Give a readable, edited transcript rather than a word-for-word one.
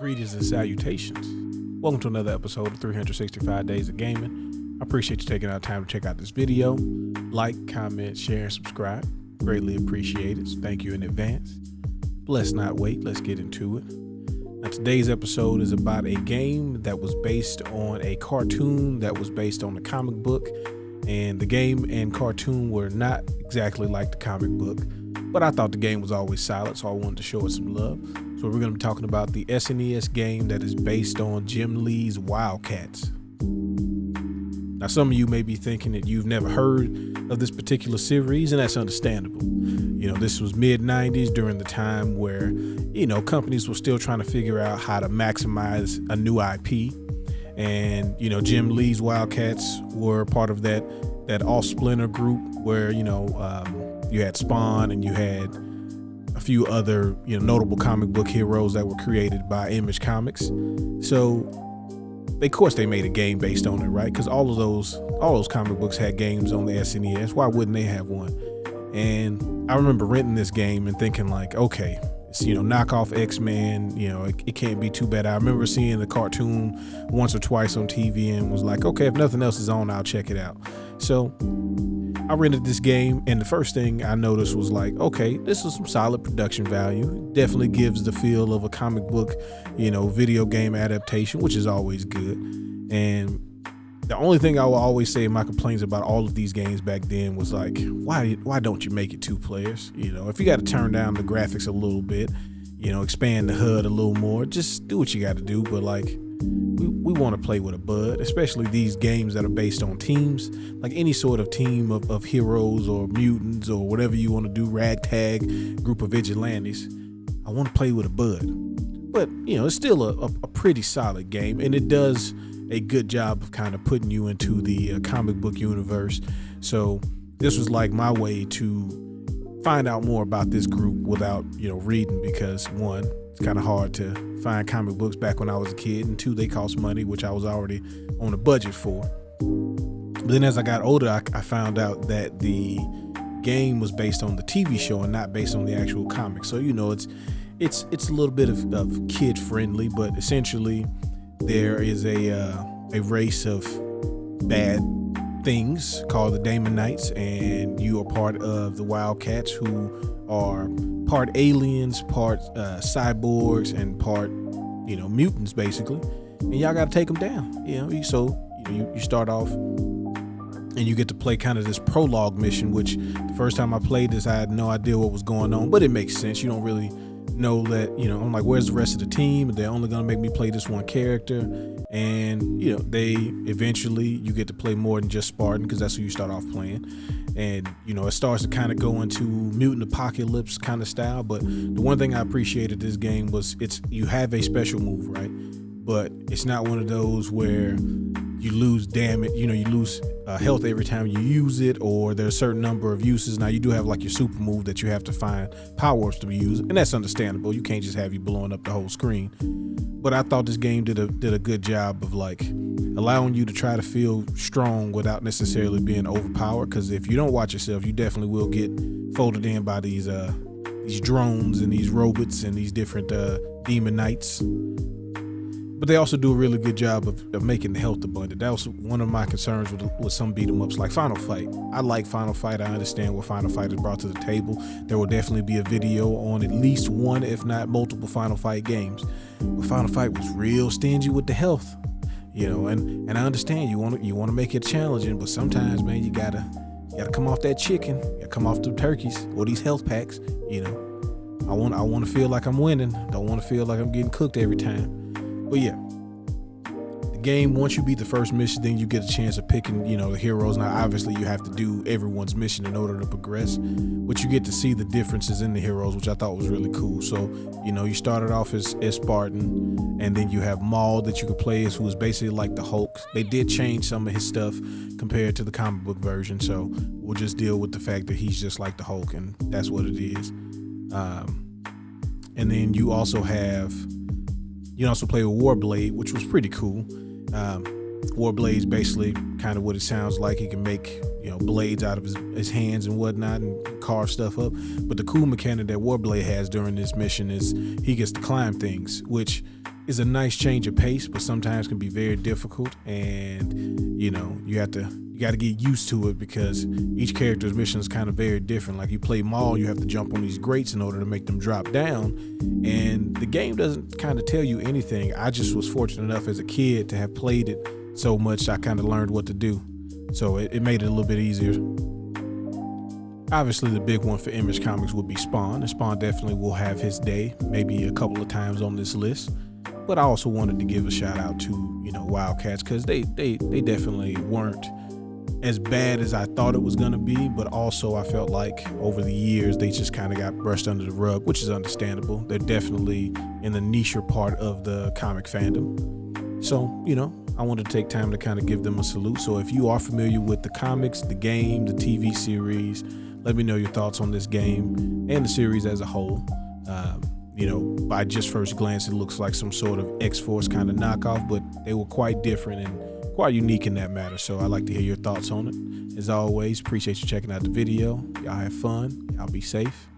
Greetings and salutations. Welcome to another episode of 365 Days of Gaming. I appreciate you taking out time to check out this video. Like, comment, share, and subscribe. Greatly appreciated. So thank you in advance. But let's not wait. Let's get into it. Now, today's episode is about a game that was based on a cartoon that was based on a comic book. And the game and cartoon were not exactly like the comic book. But I thought the game was always solid, so I wanted to show it some love. So we're going to be talking about the SNES game that is based on Jim Lee's WildCats. Now, some of you may be thinking that you've never heard of this particular series, and that's understandable. You know, this was mid-90s during the time where, companies were still trying to figure out how to maximize a new IP. And, Jim Lee's WildCats were part of that all-splinter group where, you had Spawn and you had a few other, notable comic book heroes that were created by Image Comics. So, of course, they made a game based on it, right? Because all those comic books had games on the SNES. Why wouldn't they have one? And I remember renting this game and thinking like, okay, it's, knockoff X-Men, it can't be too bad. I remember seeing the cartoon once or twice on TV and was like, okay, if nothing else is on, I'll check it out. So I rented this game, and the first thing I noticed was like, okay, this is some solid production value. It definitely gives the feel of a comic book, video game adaptation, which is always good. And the only thing I will always say in my complaints about all of these games back then was like, why don't you make it two players? If you got to turn down the graphics a little bit, expand the HUD a little more, just do what you got to do. But like, we want to play with a bud, especially these games that are based on teams, like any sort of team of heroes or mutants or whatever you want to do, ragtag group of vigilantes. I want to play with a bud. But, it's still a pretty solid game, and it does a good job of kind of putting you into the comic book universe. So this was like my way to find out more about this group without, reading, because one, it's kind of hard to find comic books back when I was a kid, and two, they cost money, which I was already on a budget for. But then as I got older, I found out that the game was based on the TV show and not based on the actual comic. So, it's a little bit of kid friendly, but essentially there is a race of bad things called the Daemonites, and you are part of the WildCats, who are part aliens, part cyborgs, and part mutants basically, and y'all got to take them down. So you start off and you get to play kind of this prologue mission, which the first time I played this I had no idea what was going on, but it makes sense. You don't really know that, I'm like, where's the rest of the team? They're only gonna make me play this one character, and they eventually, you get to play more than just Spartan, because that's who you start off playing. And it starts to kind of go into mutant apocalypse kind of style. But the one thing I appreciated this game was you have a special move, right? But it's not one of those where you lose damage, you lose health every time you use it, or there's a certain number of uses. Now you do have like your super move that you have to find power-ups to use, and that's understandable. You can't just have you blowing up the whole screen. But I thought this game did a good job of like allowing you to try to feel strong without necessarily being overpowered. Because if you don't watch yourself, you definitely will get folded in by these drones and these robots and these different demonites. But they also do a really good job of making the health abundant. That was one of my concerns with some beat 'em ups like Final Fight. I like Final Fight. I understand what Final Fight has brought to the table. There will definitely be a video on at least one, if not multiple, Final Fight games. But Final Fight was real stingy with the health, and I understand you want to make it challenging, but sometimes, man, you gotta come off that chicken, you gotta come off the turkeys or these health packs. I want to feel like I'm winning. Don't want to feel like I'm getting cooked every time. But yeah, the game, once you beat the first mission, then you get a chance of picking, the heroes. Now, obviously, you have to do everyone's mission in order to progress, but you get to see the differences in the heroes, which I thought was really cool. So, you started off as Spartan, and then you have Maul that you could play as, who is basically like the Hulk. They did change some of his stuff compared to the comic book version, so we'll just deal with the fact that he's just like the Hulk, and that's what it is. And then you also play with Warblade, which was pretty cool. Warblade's basically kind of what it sounds like. He can make, blades out of his hands and whatnot and carve stuff up. But the cool mechanic that Warblade has during this mission is he gets to climb things, which is a nice change of pace, but sometimes can be very difficult. And you got to get used to it because each character's mission is kind of very different. Like you play Maul, you have to jump on these grates in order to make them drop down, and the game doesn't kind of tell you anything. I just was fortunate enough as a kid to have played it so much I kind of learned what to do, so it made it a little bit easier. Obviously the big one for Image Comics would be Spawn, and Spawn definitely will have his day, maybe a couple of times on this list. But I also wanted to give a shout out to WildCats, because they definitely weren't as bad as I thought it was going to be, but also I felt like over the years they just kind of got brushed under the rug, which is understandable. They're definitely in the nicher part of the comic fandom. So, I wanted to take time to kind of give them a salute. So if you are familiar with the comics, the game, the TV series, let me know your thoughts on this game and the series as a whole. By just first glance, it looks like some sort of X-Force kind of knockoff, but they were quite different and quite unique in that matter. So I'd like to hear your thoughts on it. As always, appreciate you checking out the video. Y'all have fun. Y'all be safe.